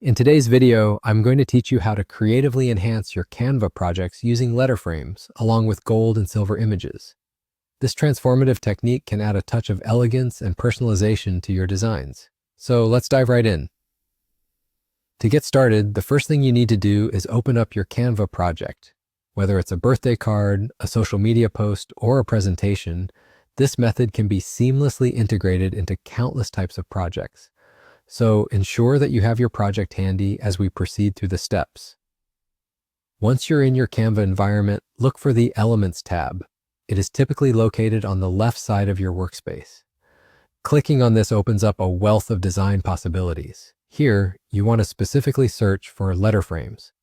In today's video, I'm going to teach you how to creatively enhance your Canva projects using letter frames, along with gold and silver images. This transformative technique can add a touch of elegance and personalization to your designs. So let's dive right in. To get started, the first thing you need to do is open up your Canva project. Whether it's a birthday card, a social media post, or a presentation, this method can be seamlessly integrated into countless types of projects. So ensure that you have your project handy as we proceed through the steps. Once you're in your Canva environment, look for the Elements tab. It is typically located on the left side of your workspace. Clicking on this opens up a wealth of design possibilities. Here, you want to specifically search for letter frames.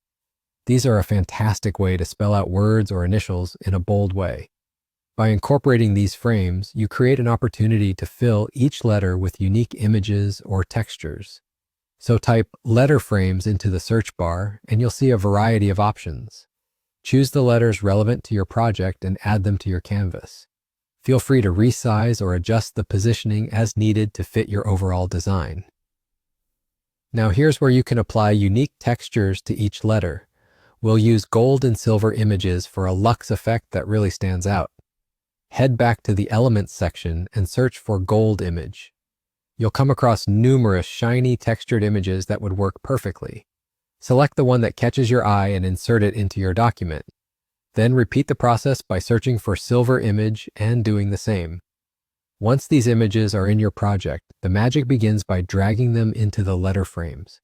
These are a fantastic way to spell out words or initials in a bold way. By incorporating these frames, you create an opportunity to fill each letter with unique images or textures. So type letter frames into the search bar and you'll see a variety of options. Choose the letters relevant to your project and add them to your canvas. Feel free to resize or adjust the positioning as needed to fit your overall design. Now here's where you can apply unique textures to each letter. We'll use gold and silver images for a luxe effect that really stands out. Head back to the Elements section and search for Gold Image. You'll come across numerous shiny textured images that would work perfectly. Select the one that catches your eye and insert it into your document. Then repeat the process by searching for Silver Image and doing the same. Once these images are in your project, the magic begins by dragging them into the letter frames.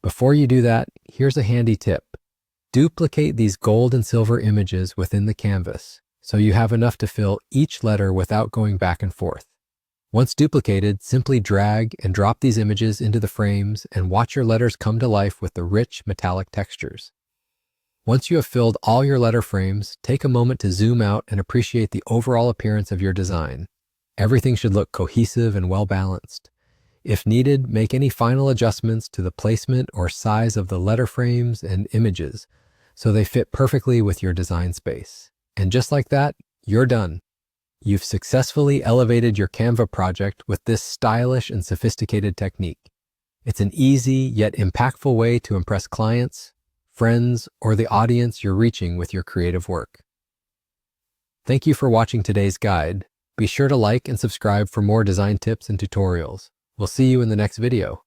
Before you do that, here's a handy tip. Duplicate these gold and silver images within the canvas, so you have enough to fill each letter without going back and forth. Once duplicated, simply drag and drop these images into the frames and watch your letters come to life with the rich metallic textures. Once you have filled all your letter frames, take a moment to zoom out and appreciate the overall appearance of your design. Everything should look cohesive and well-balanced. If needed, make any final adjustments to the placement or size of the letter frames and images so they fit perfectly with your design space. And just like that, you're done. You've successfully elevated your Canva project with this stylish and sophisticated technique. It's an easy yet impactful way to impress clients, friends, or the audience you're reaching with your creative work. Thank you for watching today's guide. Be sure to like and subscribe for more design tips and tutorials. We'll see you in the next video.